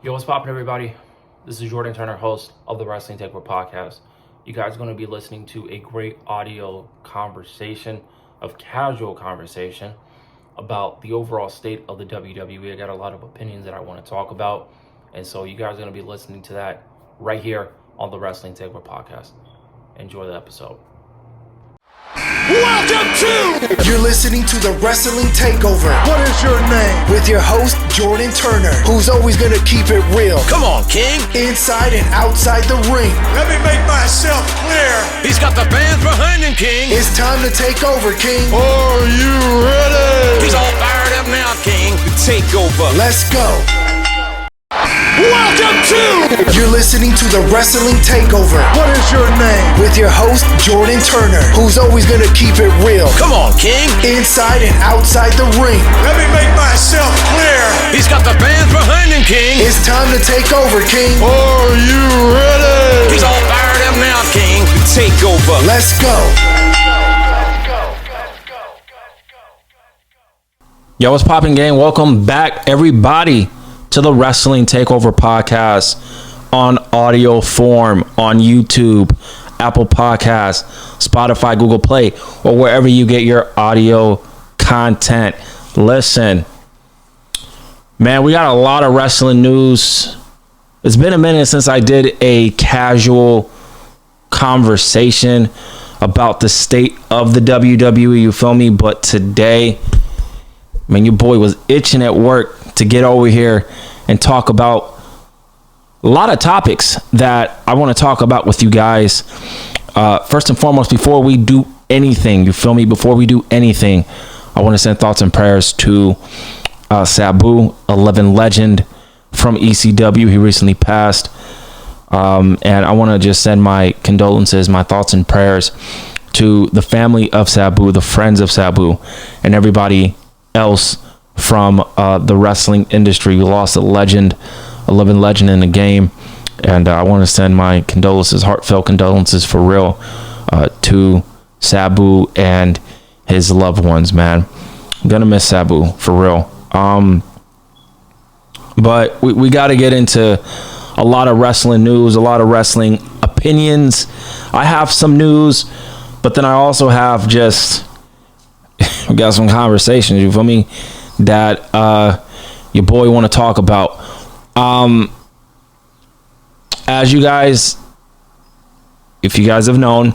Yo, what's poppin', everybody? This is Jordan Turner, host of the Wrestling Takeover podcast. You guys are going to be listening to a great audio conversation, casual conversation about the overall state of the WWE. I got a lot of opinions that I want to talk about, and so you guys are going to be listening to that right here on the Wrestling Takeover podcast. Enjoy the episode. Welcome to... You're listening to the Wrestling Takeover. What is your name? With your host, Jordan Turner, who's always gonna keep it real. Come on, King. Inside and outside the ring. Let me make myself clear. He's got the fans behind him, King. It's time to take over, King. Are you ready? He's all fired up now, King. The takeover. Let's go. Welcome to... You're listening to the Wrestling Takeover. What is your name? With your host, Jordan Turner, who's always gonna keep it real. Come on, King. Inside and outside the ring. Let me make myself clear. He's got the fans behind him, King. It's time to take over, King. Are you ready? He's all fired up now, King. The takeover. Let's go. Yo, what's poppin', gang? Welcome back, everybody, to the Wrestling Takeover podcast on audio form on YouTube, Apple Podcasts, Spotify, Google Play, or wherever you get your audio content. Listen, man, we got a lot of wrestling news. It's been a minute since I did a casual conversation about the state of the WWE, you feel me? But today, man, your boy was itching at work to get over here and talk about a lot of topics that I want to talk about with you guys. First and foremost, before we do anything, you feel me? Before we do anything, I want to send thoughts and prayers to Sabu, 11 legend from ECW. He recently passed. And I want to just send my condolences, my thoughts and prayers to the family of Sabu, the friends of Sabu, and everybody else from the wrestling industry. We lost a legend, a living legend in the game, and I want to send my condolences, heartfelt condolences for real, to Sabu and his loved ones, man. I'm gonna miss Sabu for real. But we got to get into a lot of wrestling news, a lot of wrestling opinions. I have some news, but then I also have just we got some conversations, you feel me, that your boy want to talk about. As you guys, if you guys have known,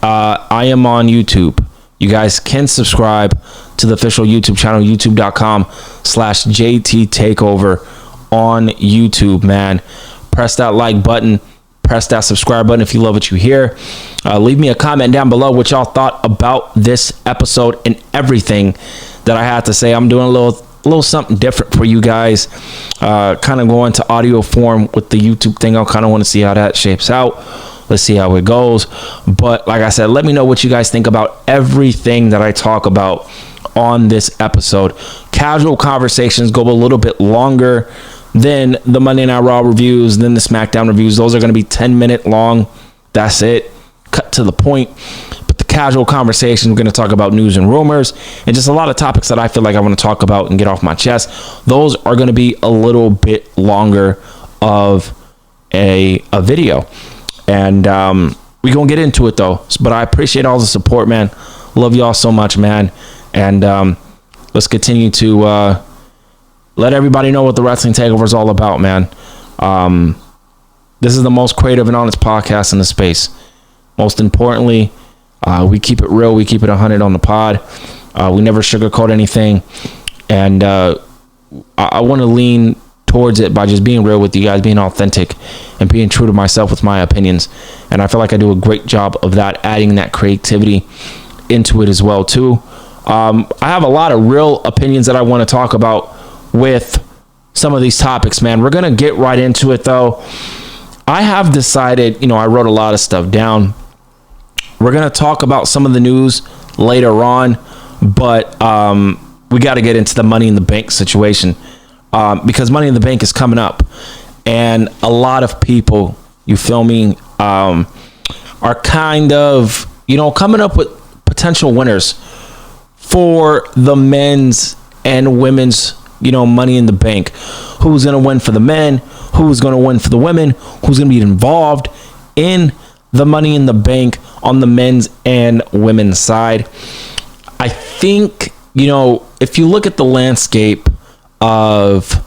I am on YouTube. You guys can subscribe to the official YouTube channel, youtube.com/JT Takeover on YouTube, man. Press that like button. Press that subscribe button if you love what you hear. Leave me a comment down below what y'all thought about this episode and everything that I had to say. I'm doing a little something different for you guys. Kind of going to audio form with the YouTube thing. I kind of want to see how that shapes out. Let's see how it goes. But like I said, let me know what you guys think about everything that I talk about on this episode. Casual conversations go a little bit longer than the Monday Night Raw reviews, then the SmackDown reviews. Those are going to be 10-minute long. That's it. Cut to the point. But the casual conversation, we're going to talk about news and rumors and just a lot of topics that I feel like I want to talk about and get off my chest. Those are going to be a little bit longer of a video. And we're going to get into it, though. But I appreciate all the support, man. Love y'all so much, man. And let's continue to let everybody know what the Wrestling Takeover is all about, man. This is the most creative and honest podcast in the space. Most importantly, we keep it real. We keep it 100 on the pod. We never sugarcoat anything. And I want to lean towards it by just being real with you guys, being authentic, and being true to myself with my opinions. And I feel like I do a great job of that, adding that creativity into it as well, too. I have a lot of real opinions that I want to talk about with some of these topics, man. We're going to get right into it, though. I have decided, I wrote a lot of stuff down. We're going to talk about some of the news later on, but we got to get into the Money in the Bank situation because Money in the Bank is coming up, and a lot of people, you feel me, are kind of, coming up with potential winners for the men's and women's, Money in the Bank. Who's going to win for the men? who's going to win for the women, who's going to be involved in the Money in the Bank on the men's and women's side. I think, if you look at the landscape of,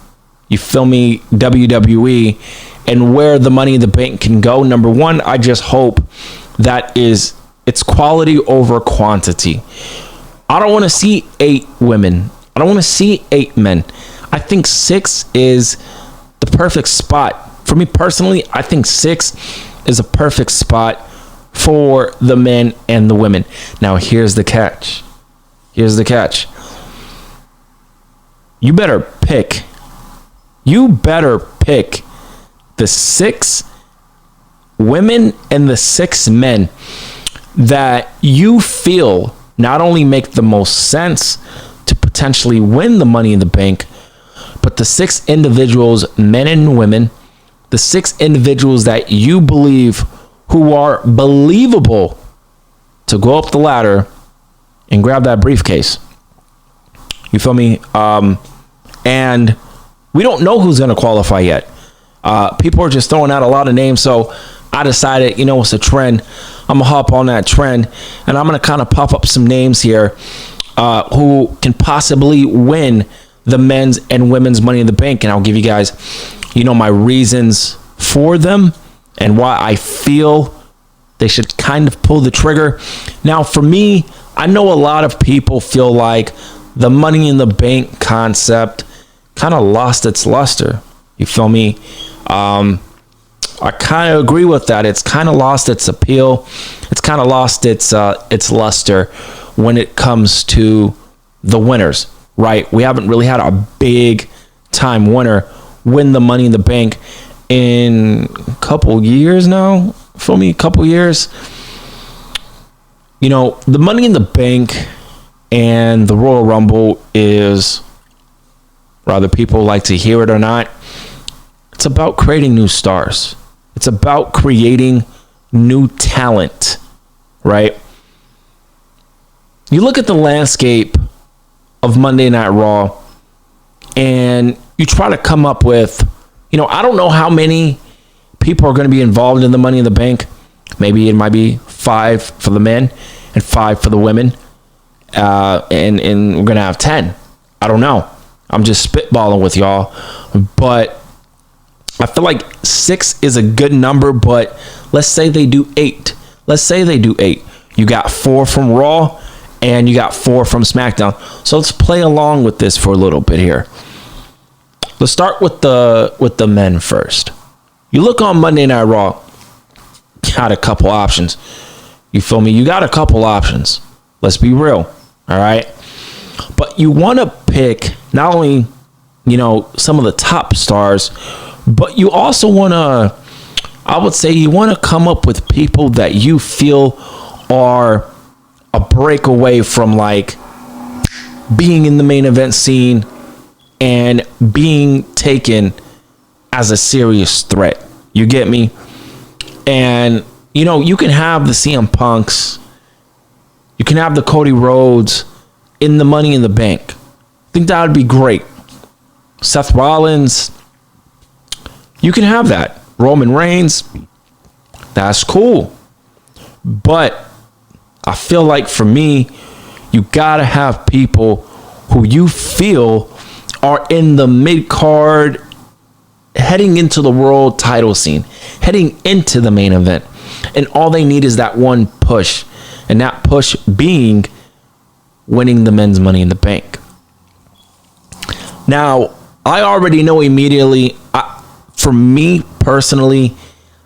WWE and where the Money in the Bank can go, number one, I just hope that it's quality over quantity. I don't want to see 8 women. I don't want to see 8 men. I think 6 is the perfect spot. For me personally, I think 6 is a perfect spot for the men and the women. Now, here's the catch. You better pick the 6 women and the 6 men that you feel not only make the most sense to potentially win the Money in the Bank, but the 6 individuals, men and women, the 6 individuals that you believe who are believable to go up the ladder and grab that briefcase. You feel me? And we don't know who's going to qualify yet. People are just throwing out a lot of names, so I decided, it's a trend. I'm going to hop on that trend, and I'm going to kind of pop up some names here who can possibly win the men's and women's Money in the Bank, and I'll give you guys, my reasons for them and why I feel they should kind of pull the trigger. Now, for me, I know a lot of people feel like the Money in the Bank concept kind of lost its luster. You feel me? I kind of agree with that. It's kind of lost its appeal. It's kind of lost its luster when it comes to the winners, right? We haven't really had a big time winner win the Money in the Bank in a couple years now. Feel me? A couple years. The Money in the Bank and the Royal Rumble is, whether people like to hear it or not, it's about creating new stars. It's about creating new talent, right? You look at the landscape of Monday Night Raw and you try to come up with, I don't know how many people are going to be involved in the Money in the Bank. Maybe it might be 5 for the men and 5 for the women. And we're going to have 10. I don't know. I'm just spitballing with y'all. But I feel like 6 is a good number, but let's say they do 8. You got 4 from Raw and you got 4 from SmackDown. So let's play along with this for a little bit here. Let's start with the men first. You look on Monday Night Raw, got a couple options. You feel me? You got a couple options. Let's be real. All right. But you want to pick not only, some of the top stars, but you also want to, I would say you want to come up with people that you feel are a breakaway from like being in the main event scene and being taken as a serious threat. You get me? And, you can have the CM Punks, you can have the Cody Rhodes in the Money in the Bank. I think that would be great. Seth Rollins, you can have that. Roman Reigns, that's cool. But I feel like for me, you got to have people who you feel are in the mid-card, heading into the world title scene, heading into the main event. And all they need is that one push. And that push being winning the men's Money in the Bank. Now, I already know immediately, for me personally,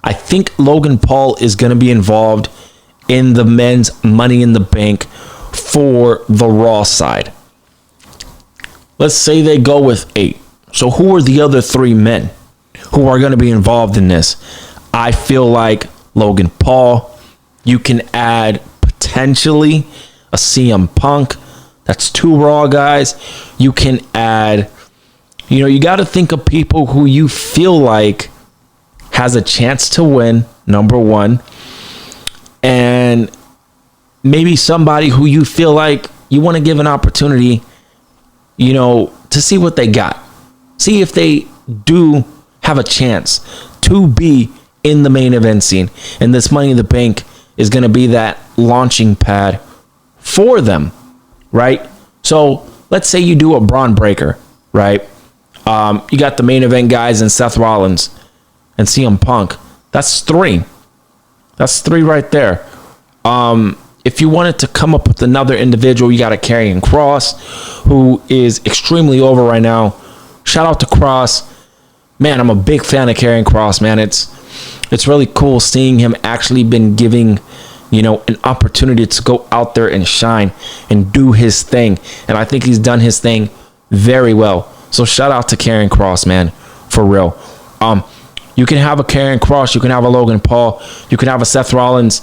I think Logan Paul is going to be involved in the men's Money in the Bank for the Raw side. Let's say they go with 8. So who are the other 3 men who are going to be involved in this? I feel like Logan Paul. You can add potentially a CM Punk. That's 2 Raw guys. You can add, you got to think of people who you feel like has a chance to win, number one. And maybe somebody who you feel like you want to give an opportunity, to see what they got. See if they do have a chance to be in the main event scene. And this Money in the Bank is going to be that launching pad for them, right? So let's say you do a Braun Breaker, right? You got the main event guys and Seth Rollins and CM Punk. That's 3. That's 3 right there. If you wanted to come up with another individual, you got a Karrion Kross, who is extremely over right now. Shout out to Kross. Man, I'm a big fan of Karrion Kross, man. It's really cool seeing him actually been giving, an opportunity to go out there and shine and do his thing. And I think he's done his thing very well. So shout out to Karrion Kross, man, for real. You can have a Karrion Kross, you can have a Logan Paul, you can have a Seth Rollins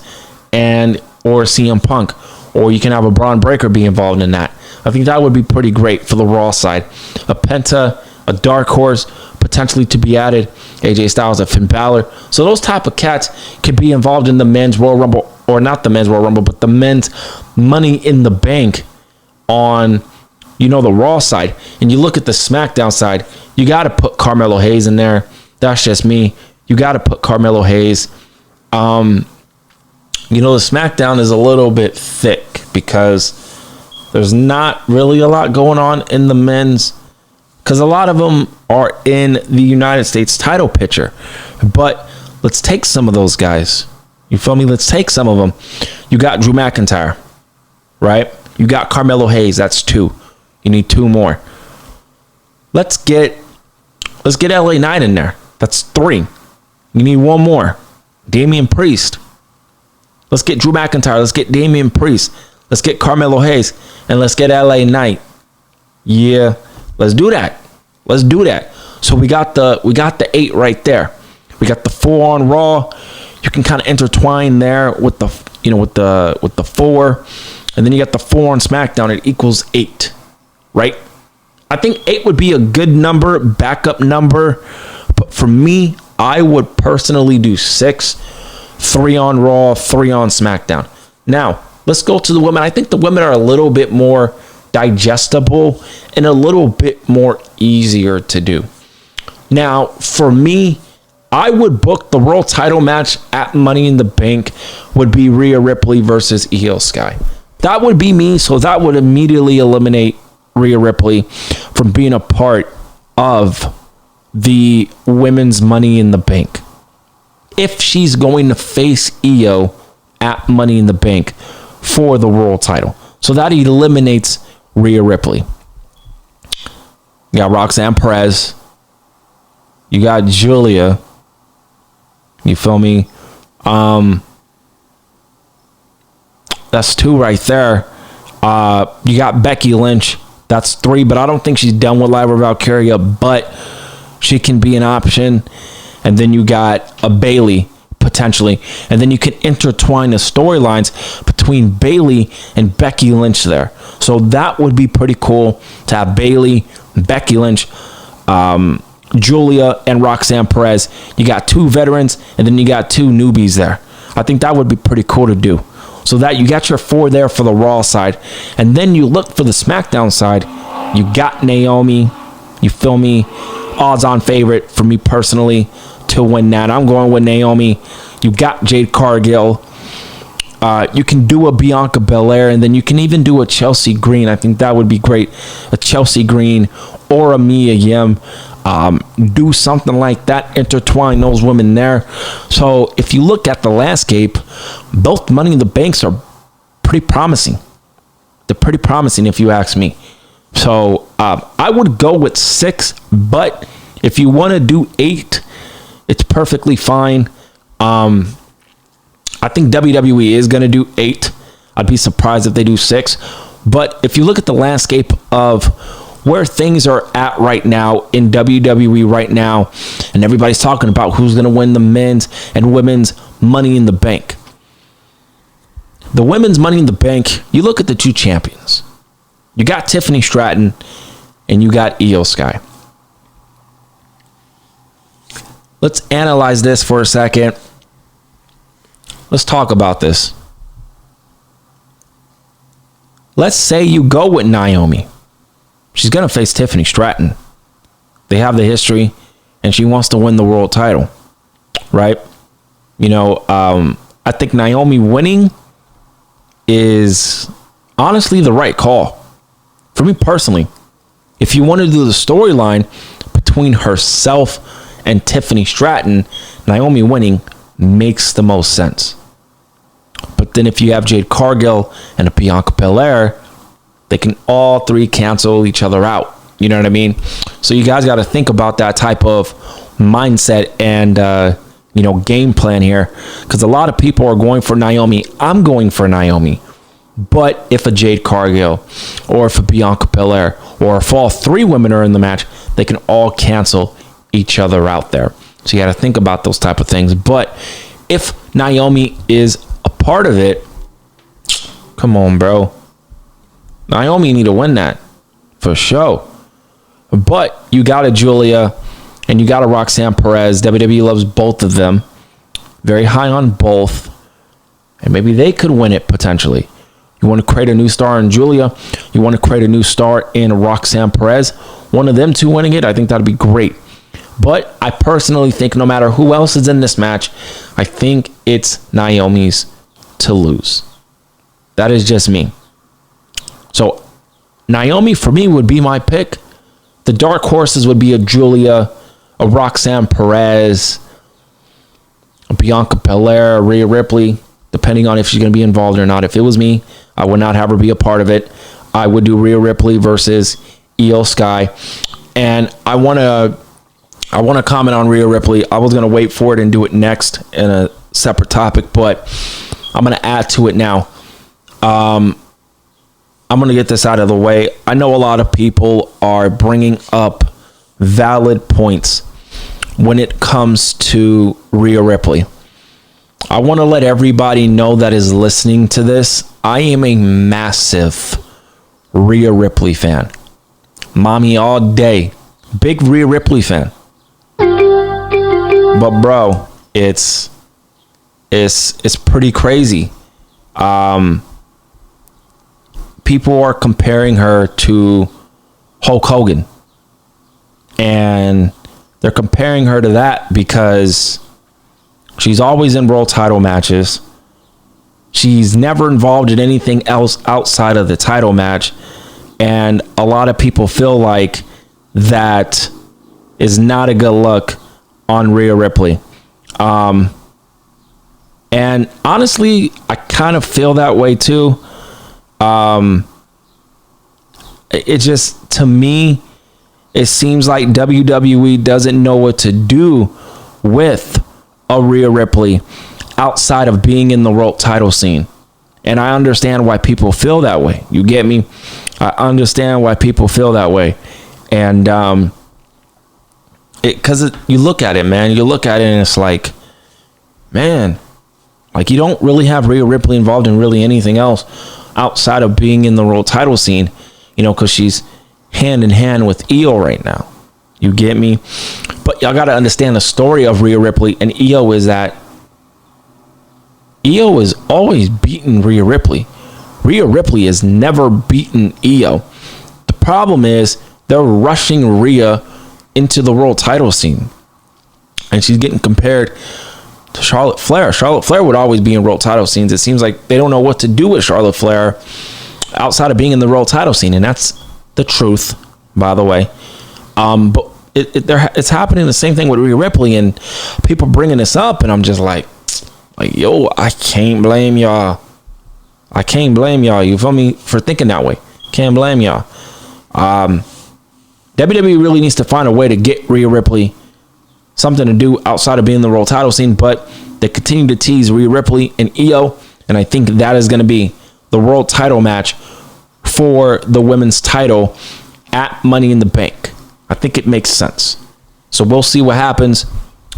or CM Punk, or you can have a Braun Breaker be involved in that. I think that would be pretty great for the Raw side. A Penta, a Dark Horse, potentially to be added, AJ Styles, a Finn Balor. So those type of cats could be involved in the men's Royal Rumble, or not the men's Royal Rumble, but the men's Money in the Bank on, the Raw side. And you look at the SmackDown side, you got to put Carmelo Hayes in there. That's just me. You got to put Carmelo Hayes. The SmackDown is a little bit thick because there's not really a lot going on in the men's, because a lot of them are in the United States title picture. But let's take some of those guys. You feel me? Let's take some of them. You got Drew McIntyre, right? You got Carmelo Hayes. That's 2. You need 2 more. Let's get LA Knight in there. That's 3. You need 1 more. Damian Priest. Let's get Drew McIntyre. Let's get Damian Priest. Let's get Carmelo Hayes. And let's get LA Knight. Yeah, let's do that. Let's do that. So we got the 8 right there. We got the 4 on Raw. You can kind of intertwine there with the with the 4, and then you got the 4 on SmackDown. It equals 8, right? I think 8 would be a good number, backup number. But for me, I would personally do 6. 3 on Raw, 3 on SmackDown. Now, let's go to the women. I think the women are a little bit more digestible and a little bit more easier to do. Now, for me, I would book the world title match at Money in the Bank would be Rhea Ripley versus Io Sky. That would be me, so that would immediately eliminate Rhea Ripley from being a part of the women's Money in the Bank. If she's going to face Io at Money in the Bank for the world title. So that eliminates Rhea Ripley. You got Roxanne Perez. You got Julia. You feel me? That's 2 right there. You got Becky Lynch. That's 3, but I don't think she's done with Lyra Valkyria, but she can be an option. And then you got a Bayley, potentially. And then you can intertwine the storylines between Bayley and Becky Lynch there. So that would be pretty cool to have Bayley, Becky Lynch, Julia, and Roxanne Perez. You got 2 veterans, and then you got 2 newbies there. I think that would be pretty cool to do. So that you got your 4 there for the Raw side. And then you look for the SmackDown side. You got Naomi. You feel me? Odds-on favorite for me personally to win that. I'm going with Naomi. You got Jade Cargill. You can do a Bianca Belair, and then you can even do a Chelsea Green. I think that would be great. A Chelsea Green or a Mia Yim. Do something like that. Intertwine those women there. So if you look at the landscape, both Money in the Banks are pretty promising. They're pretty promising if you ask me. So I would go with 6, but if you want to do 8, it's perfectly fine. I think WWE is going to do 8. I'd be surprised if they do 6. But if you look at the landscape of where things are at right now in WWE right now, and everybody's talking about who's going to win the men's and women's Money in the Bank. The women's Money in the Bank, you look at the 2 champions. You got Tiffany Stratton and you got Io Sky. Let's analyze this for a second. Let's talk about this. Let's say you go with Naomi. She's going to face Tiffany Stratton. They have the history, and she wants to win the world title, right? I think Naomi winning is honestly the right call for me personally. If you want to do the storyline between herself and Tiffany Stratton, Naomi winning makes the most sense. But then if you have Jade Cargill and a Bianca Belair, they can all three cancel each other out. You know what I mean? So you guys got to think about that type of mindset and, game plan here. Because a lot of people are going for Naomi. I'm going for Naomi. But if a Jade Cargill or if a Bianca Belair or if all three women are in the match, they can all cancel each other out there. So you got to think about those type of things. But if Naomi is a part of it, come on, bro. Naomi need to win that for sure. But you got a Julia and you got a Roxanne Perez. WWE loves both of them. Very high on both. And maybe they could win it potentially. You want to create a new star in Julia. You want to create a new star in Roxanne Perez. One of them two winning it, I think that'd be great. But I personally think no matter who else is in this match, I think it's Naomi's to lose. That is just me. So Naomi for me would be my pick. The dark horses would be a Julia, a Roxanne Perez, a Bianca Belair, a Rhea Ripley, depending on if she's going to be involved or not. If it was me, I would not have her be a part of it. I would do Rhea Ripley versus Io Sky. And I want to comment on Rhea Ripley. I was going to wait for it and do it next in a separate topic, but I'm going to add to it now. I'm going to get this out of the way. I know a lot of people are bringing up valid points when it comes to Rhea Ripley. I want to let everybody know that is listening to this. I am a massive Rhea Ripley fan. Mommy all day. Big Rhea Ripley fan. But bro, it's pretty crazy. People are comparing her to Hulk Hogan. And they're comparing her to that because she's always in world title matches. She's never involved in anything else outside of the title match. And a lot of people feel like that is not a good look on Rhea Ripley. And honestly, I kind of feel that way too. It just, to me, it seems like WWE doesn't know what to do with a Rhea Ripley outside of being in the world title scene. And I understand why people feel that way. You get me? I understand why people feel that way. And because you look at it, man. You look at it and it's like, man, like you don't really have Rhea Ripley involved in really anything else outside of being in the world title scene, because she's hand in hand with Io right now. You get me? But y'all got to understand the story of Rhea Ripley and Io is that Io is always beating Rhea Ripley. Rhea Ripley has never beaten Io. The problem is they're rushing Rhea into the world title scene. And she's getting compared to Charlotte Flair. Charlotte Flair would always be in world title scenes. It seems like they don't know what to do with Charlotte Flair outside of being in the world title scene. And that's the truth, by the way. But it's happening the same thing with Rhea Ripley, and people bringing this up, and I'm just like, yo, I can't blame y'all. I can't blame y'all. You feel me? For thinking that way. Can't blame y'all. WWE really needs to find a way to get Rhea Ripley something to do outside of being in the world title scene, but they continue to tease Rhea Ripley and Io, and I think that is going to be the world title match for the women's title at Money in the Bank. I think it makes sense. So we'll see what happens.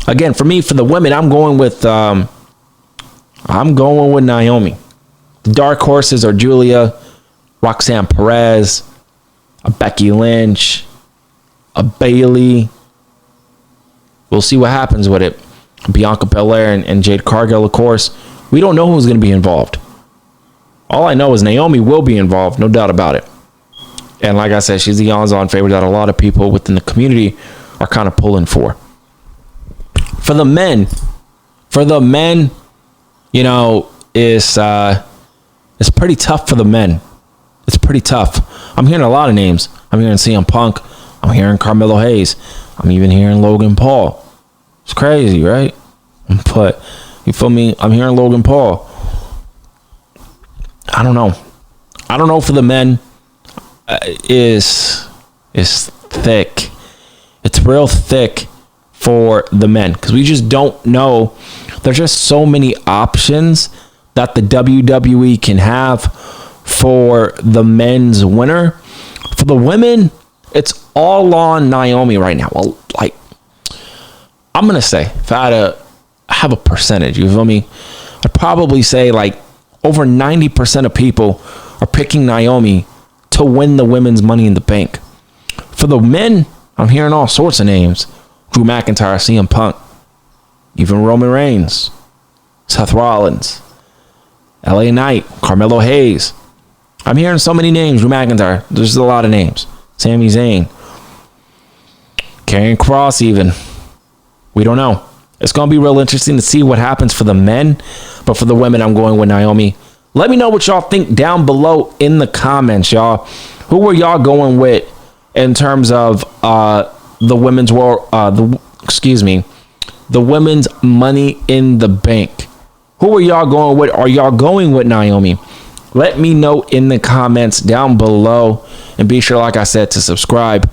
Again, for me, for the women, I'm going with Naomi. The dark horses are Julia, Roxanne Perez, a Becky Lynch, a Bayley. We'll see what happens with it. Bianca Belair and Jade Cargill, of course. We don't know who's going to be involved. All I know is Naomi will be involved, no doubt about it. And like I said, she's the odds-on favorite that a lot of people within the community are kind of pulling for. For the men, you know, it's pretty tough for the men. It's pretty tough. I'm hearing a lot of names. I'm hearing CM Punk. I'm hearing Carmelo Hayes. I'm even hearing Logan Paul. It's crazy, right? But you feel me? I'm hearing Logan Paul. I don't know for the men. Is thick. It's real thick for the men because we just don't know. There's just so many options that the WWE can have for the men's winner. For the women, it's all on Naomi right now. Well, like, I'm gonna say, if I had to have a percentage, you feel me? I'd probably say like over 90% of people are picking Naomi to win the women's Money in the Bank. For the men, I'm hearing all sorts of names. Drew McIntyre, CM Punk, even Roman Reigns, Seth Rollins, LA Knight, Carmelo Hayes. I'm hearing so many names. Drew McIntyre, there's a lot of names. Sami Zayn, Karrion Kross even. We don't know. It's going to be real interesting to see what happens for the men. But for the women, I'm going with Naomi. Let me know what y'all think down below in the comments, y'all. Who were y'all going with in terms of the women's world? The women's Money in the Bank. Who are y'all going with? Are y'all going with Naomi? Let me know in the comments down below. And be sure, like I said, to subscribe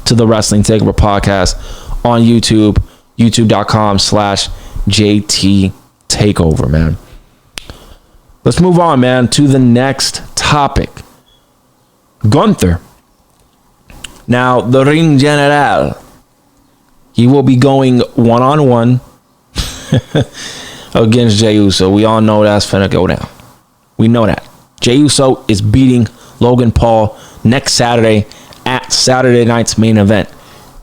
to the Wrestling Takeover podcast on YouTube. YouTube.com/JT Takeover, man. Let's move on, man, to the next topic. Gunther. Now, the Ring General. He will be going one-on-one against Jey Uso. We all know that's finna go down. We know that. Jey Uso is beating Logan Paul next Saturday at Saturday night's main event.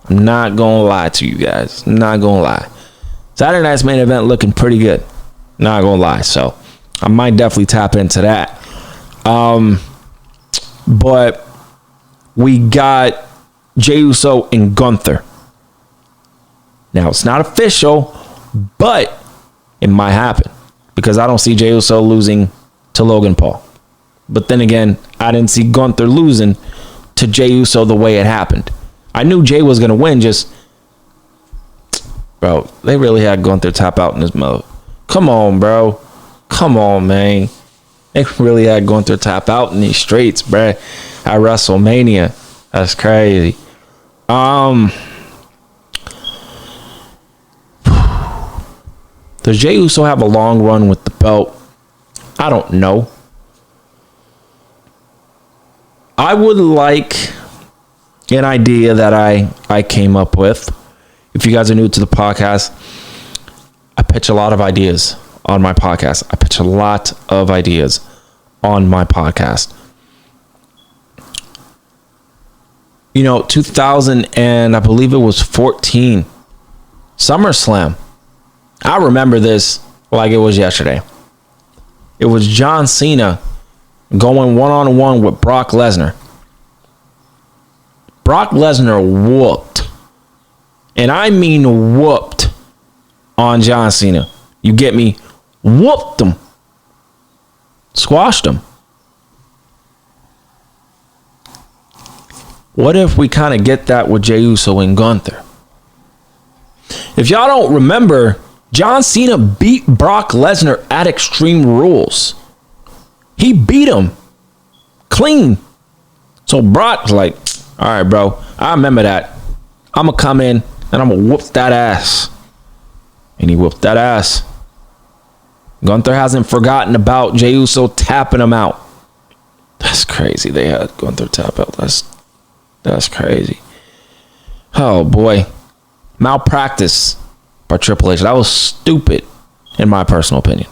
I'm not going to lie to you guys. I'm not going to lie. Saturday night's main event looking pretty good. Not going to lie. So I might definitely tap into that. But we got Jey Uso and Gunther. Now, it's not official, but it might happen because I don't see Jey Uso losing to Logan Paul. But then again, I didn't see Gunther losing to Jey Uso the way it happened. I knew Jay was going to win, bro, they really had Gunther tap out in his mode. Come on, bro. Come on, man. They really had Gunther tap out in these streets, bro, at WrestleMania. That's crazy. Does Jey Uso have a long run with the belt? I don't know. I would like an idea that I came up with. If you guys are new to the podcast, I pitch a lot of ideas on my podcast. 2000 and I believe it was 14 SummerSlam. I remember this like it was yesterday. It was John Cena going one-on-one with Brock Lesnar. Brock Lesnar whooped, and I mean whooped, on John Cena. You get me? Whooped him. Squashed him. What if we kind of get that with Jey Uso and Gunther? If y'all don't remember, John Cena beat Brock Lesnar at Extreme Rules. He beat him clean. So Brock's like, all right, bro, I remember that. I'm going to come in and I'm going to whoop that ass. And he whooped that ass. Gunther hasn't forgotten about Jey Uso tapping him out. That's crazy. They had Gunther tap out. That's crazy. Oh, boy. Malpractice by Triple H. That was stupid, in my personal opinion.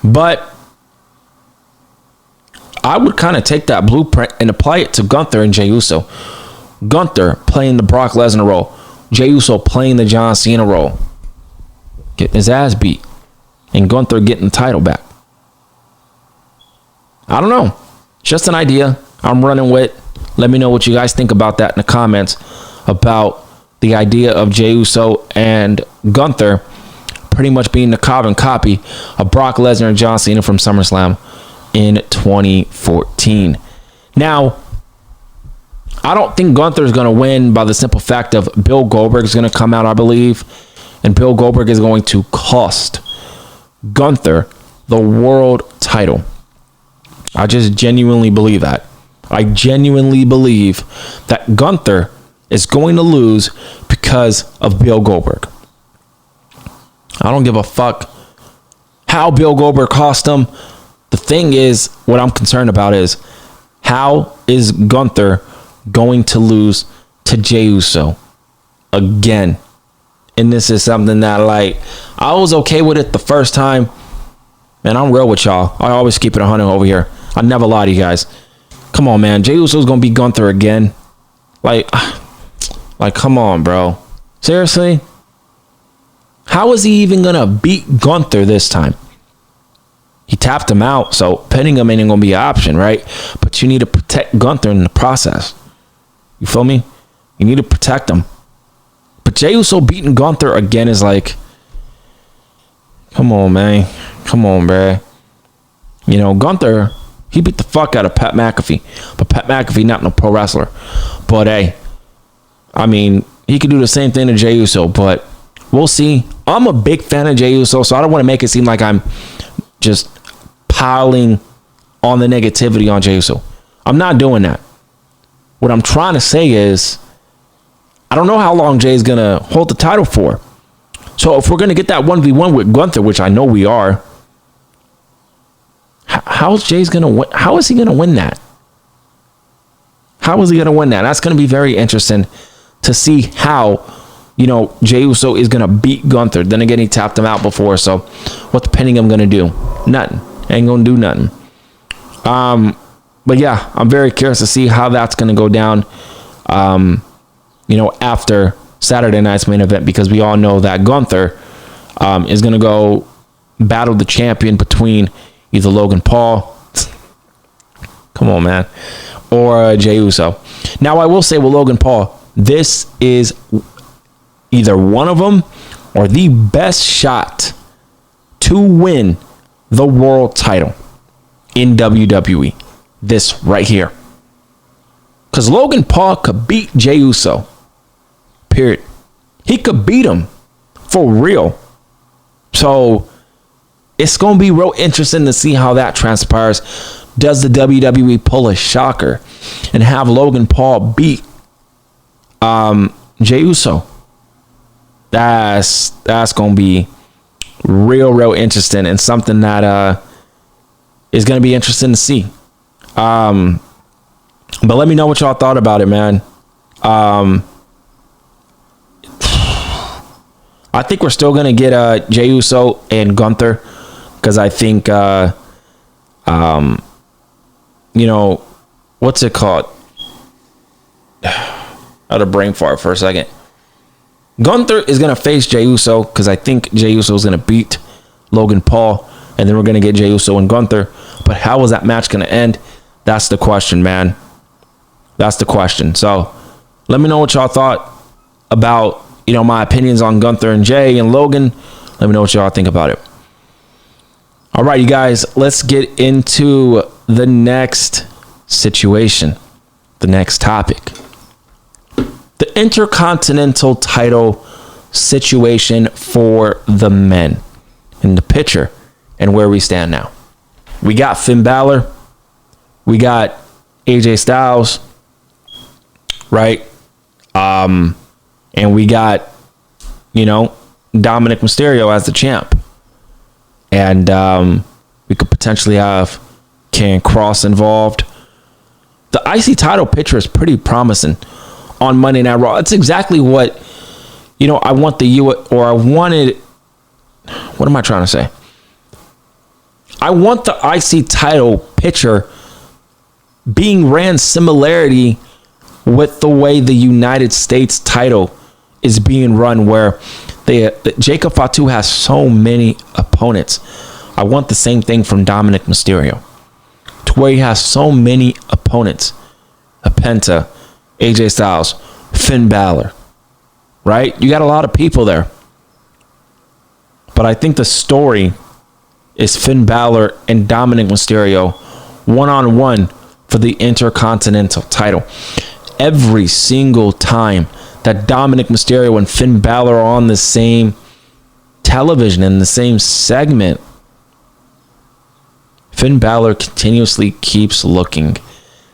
But I would kind of take that blueprint and apply it to Gunther and Jey Uso. Gunther playing the Brock Lesnar role. Jey Uso playing the John Cena role. Getting his ass beat. And Gunther getting the title back. I don't know. Just an idea I'm running with. Let me know what you guys think about that in the comments about the idea of Jey Uso and Gunther pretty much being the carbon copy of Brock Lesnar and John Cena from SummerSlam in 2014. Now, I don't think Gunther is going to win by the simple fact of Bill Goldberg is going to come out, I believe, and Bill Goldberg is going to cost Gunther the world title. I just genuinely believe that. I genuinely believe that Gunther is going to lose because of Bill Goldberg. I don't give a fuck how Bill Goldberg cost him. The thing is, what I'm concerned about is, how is Gunther going to lose to Jey Uso again? And this is something that, like, I was okay with it the first time. Man, I'm real with y'all. I always keep it 100 over here. I never lie to you guys. Come on, man. Jey Uso's going to beat Gunther again. Like, come on, bro. Seriously? How is he even going to beat Gunther this time? He tapped him out, so pinning him ain't going to be an option, right? But you need to protect Gunther in the process. You feel me? You need to protect him. But Jey Uso beating Gunther again is like, come on, man. Come on, bruh. You know, Gunther, he beat the fuck out of Pat McAfee. But Pat McAfee not no pro wrestler. But, hey, I mean, he could do the same thing to Jey Uso, but we'll see. I'm a big fan of Jey Uso, so I don't want to make it seem like I'm just piling on the negativity on Jey Uso. I'm not doing that. What I'm trying to say is, I don't know how long Jay's going to hold the title for. So if we're going to get that 1v1 with Gunther, which I know we are, how is Jay's going to win? How is he going to win that? How is he going to win that? That's going to be very interesting to see how, you know, Jey Uso is going to beat Gunther. Then again, he tapped him out before. So what's Penningham going to do? Nothing. Ain't going to do nothing. But yeah, I'm very curious to see how that's going to go down, you know, after Saturday night's main event, because we all know that Gunther is going to go battle the champion between either Logan Paul, come on, man, or Jey Uso. Now, I will say with Logan Paul, this is either one of them or the best shot to win the world title in WWE. This right here. Because Logan Paul could beat Jey Uso. Period. He could beat him for real. So it's going to be real interesting to see how that transpires. Does the WWE pull a shocker and have Logan Paul beat Jey Uso? That's going to be real interesting, and something that is going to be interesting to see. But let me know what y'all thought about it, man. I think we're still going to get Jey Uso and Gunther, because I think, you know, what's it called? I had a brain fart for a second. Gunther is going to face Jey Uso, because I think Jey Uso is going to beat Logan Paul, and then we're going to get Jey Uso and Gunther. But how is that match going to end? That's the question, man. That's the question. So let me know what y'all thought about, you know, my opinions on Gunther and Jay and Logan. Let me know what y'all think about it. All right, you guys, let's get into the next situation, the next topic. The Intercontinental title situation for the men in the picture and where we stand now. We got Finn Balor. We got AJ Styles, right? And we got, you know, Dominic Mysterio as the champ. And we could potentially have Karrion Kross involved. The IC title picture is pretty promising on Monday Night Raw. It's exactly what, you know, I want the or I wanted. What am I trying to say? I want the IC title picture being ran similarity with the way the United States title is being run, where Jacob Fatu has so many opponents. I want the same thing from Dominic Mysterio, to where he has so many opponents. A Penta, AJ Styles, Finn Balor, right? You got a lot of people there. But I think the story is Finn Balor and Dominic Mysterio one-on-one for the Intercontinental title. Every single time that Dominic Mysterio and Finn Balor are on the same television in the same segment, Finn Balor continuously keeps looking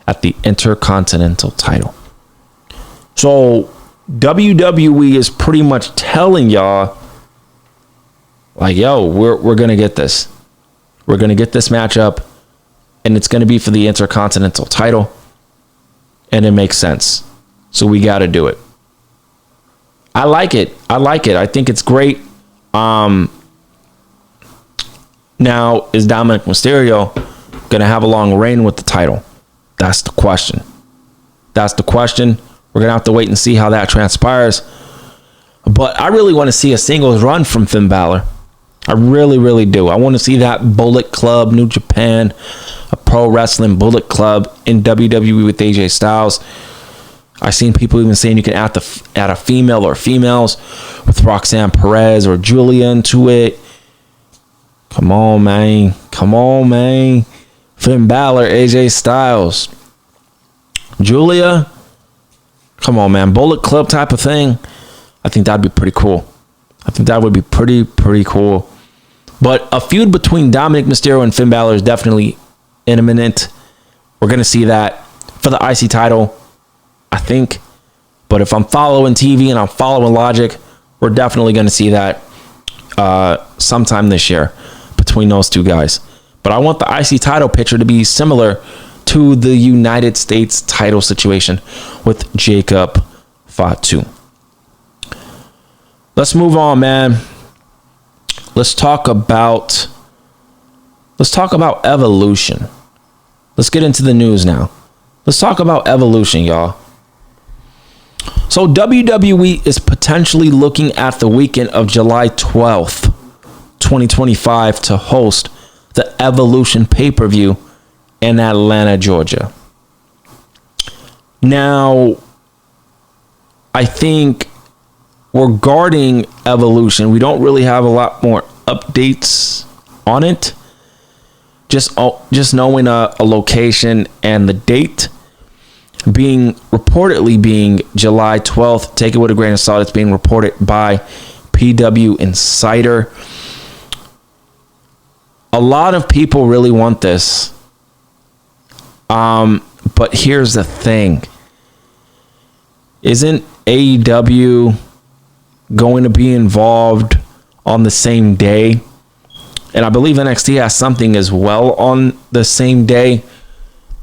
at the Intercontinental title. So WWE is pretty much telling y'all, like, yo, we're going to get this. We're going to get this matchup, and it's going to be for the Intercontinental title, and it makes sense. So we got to do it. I like it. I think it's great. Now, is Dominic Mysterio going to have a long reign with the title? That's the question. We're going to have to wait and see how that transpires. But I really want to see a singles run from Finn Balor. I really, really do. I want to see that Bullet Club, New Japan, a pro wrestling Bullet Club in WWE with AJ Styles. I've seen people even saying you can add a female or females with Roxanne Perez or Julia into it. Come on, man. Finn Balor, AJ Styles. Julia. Come on, man. Bullet Club type of thing. I think that'd be pretty cool. I think that would be pretty cool. But a feud between Dominic Mysterio and Finn Balor is definitely imminent. We're going to see that for the IC title, I think. But if I'm following TV and I'm following logic, we're definitely going to see that sometime this year between those two guys. But I want the IC title picture to be similar to the United States title situation with Jacob Fatu. Let's move on, man. Let's talk about Evolution. Let's get into the news now. Let's talk about Evolution, y'all. So WWE is potentially looking at the weekend of July 12th, 2025 to host the Evolution pay-per-view in Atlanta, Georgia. Now, I think regarding Evolution, we don't really have a lot more updates on it. Just knowing a location and the date reportedly being July 12th. Take it with a grain of salt. It's being reported by PW Insider. A lot of people really want this. But here's the thing. Isn't AEW going to be involved on the same day? And I believe NXT has something as well on the same day.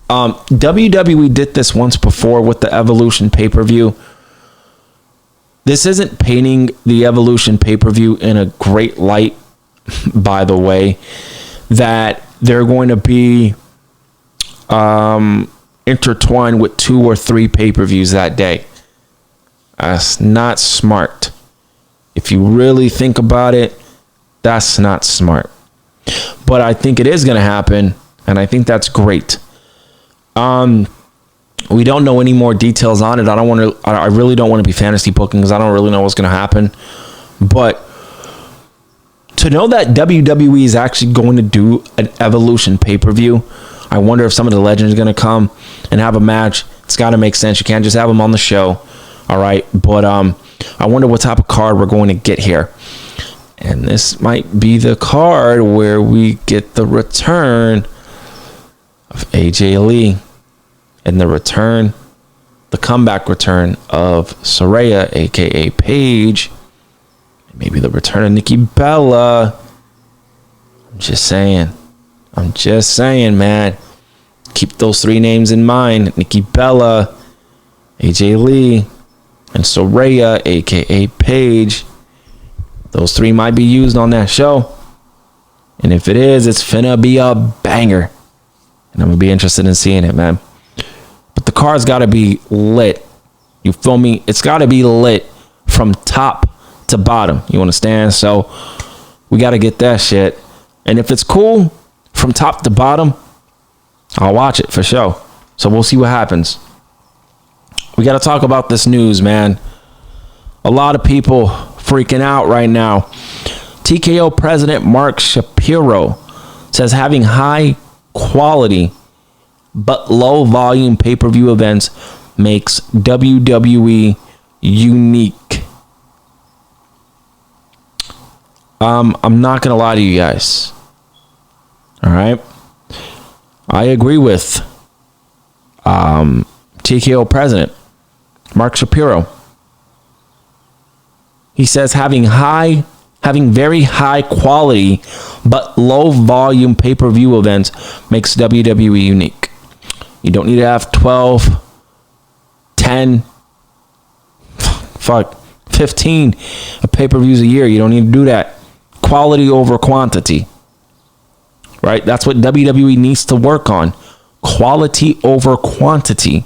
WWE did this once before with the Evolution pay-per-view. This isn't painting the Evolution pay-per-view in a great light, by the way, that they're going to be intertwined with 2 or 3 pay-per-views that day. That's not smart. If you really think about it, that's not smart. But I think it is going to happen, and I think that's great. We don't know any more details on it. I really don't want to be fantasy booking because I don't really know what's going to happen. But to know that WWE is actually going to do an Evolution pay-per-view, I wonder if some of the legends are going to come and have a match. It's got to make sense. You can't just have them on the show. All right. But I wonder what type of card we're going to get here. And this might be the card where we get the return of AJ Lee and the comeback return of Saraya, a.k.a. Paige. Maybe the return of Nikki Bella. I'm just saying, man. Keep those 3 names in mind. Nikki Bella, AJ Lee, and Saraya, a.k.a. Paige. Those 3 might be used on that show. And if it is, it's finna be a banger. And I'm gonna be interested in seeing it, man. But the card's gotta be lit. You feel me? It's gotta be lit from top to bottom. You understand? So we gotta get that shit. And if it's cool from top to bottom, I'll watch it for sure. So we'll see what happens. We gotta talk about this news, man. A lot of people freaking out right now. TKO president Mark Shapiro says having high quality but low volume pay-per-view events makes WWE unique. I'm not gonna lie to you guys. All right, I agree with TKO president Mark Shapiro. He says having very high quality but low volume pay-per-view events makes WWE unique. You don't need to have 12, 10, 15 pay-per-views a year. You don't need to do that. Quality over quantity. Right? That's what WWE needs to work on. Quality over quantity.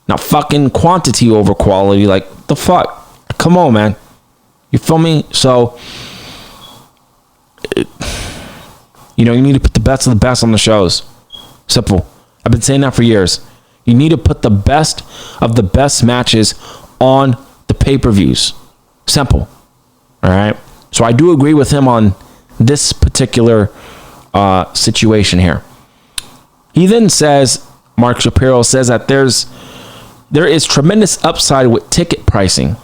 Not fucking quantity over quality. Like, the fuck? Come on, man. You feel me? So, you need to put the best of the best on the shows. Simple. I've been saying that for years. You need to put the best of the best matches on the pay-per-views. Simple. All right? So I do agree with him on this particular situation here. He then says, Mark Shapiro says that there is tremendous upside with ticket pricing.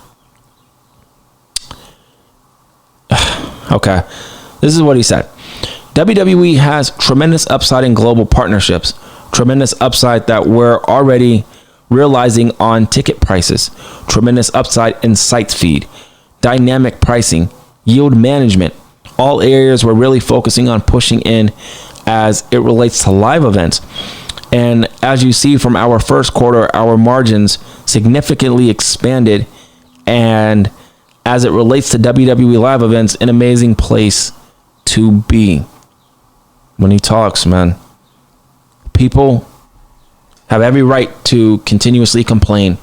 Okay, this is what he said. WWE has tremendous upside in global partnerships, tremendous upside that we're already realizing on ticket prices, tremendous upside in sites feed, dynamic pricing, yield management, all areas we're really focusing on pushing in as it relates to live events. And as you see from our first quarter, our margins significantly expanded, and as it relates to WWE live events, an amazing place to be. When he talks, man, people have every right to continuously complain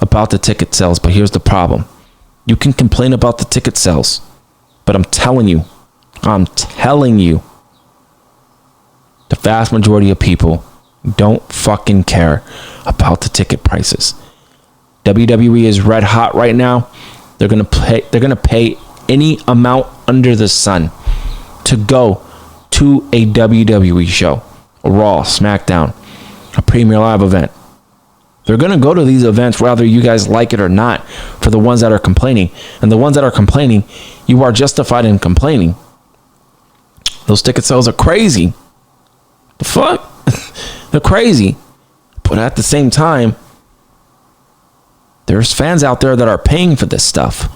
about the ticket sales, but here's the problem. You can complain about the ticket sales, but I'm telling you, the vast majority of people don't fucking care about the ticket prices. WWE is red hot right now. They're gonna pay any amount under the sun to go to a WWE show, a Raw, SmackDown, a Premier Live event. They're gonna go to these events whether you guys like it or not. For the ones that are complaining, and the ones that are complaining, you are justified in complaining. Those ticket sales are crazy. The fuck? They're crazy. But at the same time, there's fans out there that are paying for this stuff.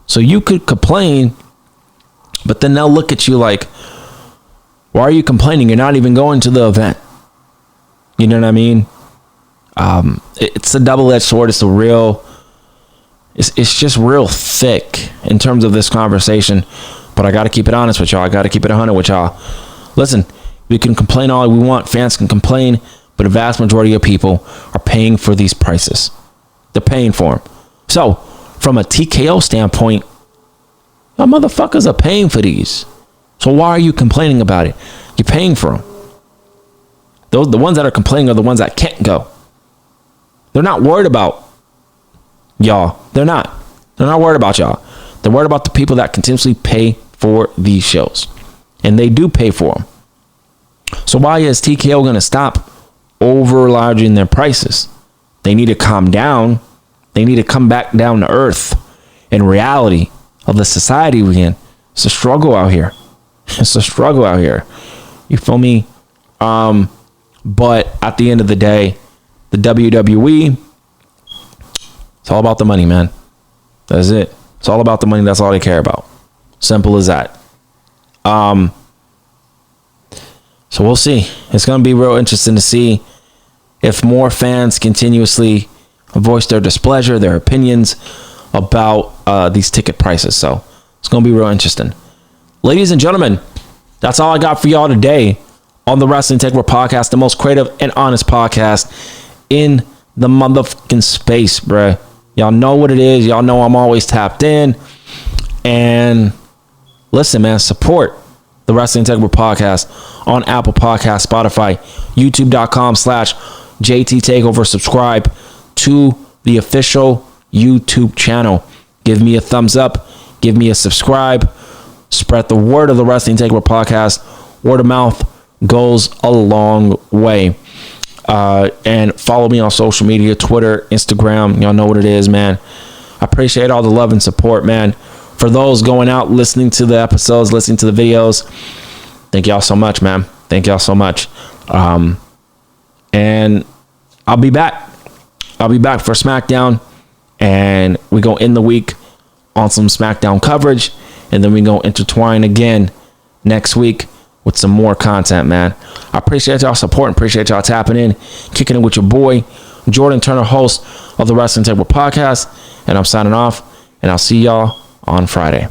So you could complain, but then they'll look at you like, why are you complaining? You're not even going to the event. You know what I mean? It's a double-edged sword. It's just real thick in terms of this conversation. But I got to keep it honest with y'all. I got to keep it 100 with y'all. Listen, we can complain all we want. Fans can complain, but a vast majority of people are paying for these prices. They're paying for them. So, from a TKO standpoint, y'all motherfuckers are paying for these. So why are you complaining about it? You're paying for them. The ones that are complaining are the ones that can't go. They're not worried about y'all. They're not worried about y'all. They're worried about the people that continuously pay for these shows. And they do pay for them. So why is TKO going to stop overlarging their prices? They need to calm down. They need to come back down to earth in reality of the society we're in. It's a struggle out here. It's a struggle out here. You feel me? But at the end of the day, the WWE, it's all about the money, man. That's it. It's all about the money. That's all they care about. Simple as that. So we'll see. It's going to be real interesting to see if more fans continuously voice their displeasure, their opinions about these ticket prices. So it's going to be real interesting. Ladies and gentlemen, that's all I got for y'all today on the Wrestling Takeover podcast, the most creative and honest podcast in the motherfucking space, bruh. Y'all know what it is. Y'all know I'm always tapped in. And listen, man, support the Wrestling Takeover podcast on Apple Podcasts, Spotify, YouTube.com/JT Takeover. Subscribe to the official YouTube channel. Give me a thumbs up. Give me a subscribe. Spread the word of the Wrestling Takeover podcast. Word of mouth goes a long way. And follow me on social media, Twitter, Instagram. Y'all know what it is, man. I appreciate all the love and support, man. For those going out, listening to the episodes, listening to the videos, thank y'all so much, man. Thank y'all so much. And I'll be back. I'll be back for SmackDown. And we go in the week on some SmackDown coverage. And then we go intertwine again next week with some more content, man. I appreciate y'all support and appreciate y'all tapping in, kicking it with your boy, Jordan Turner, host of the Wrestling Takeover podcast. And I'm signing off, and I'll see y'all on Friday.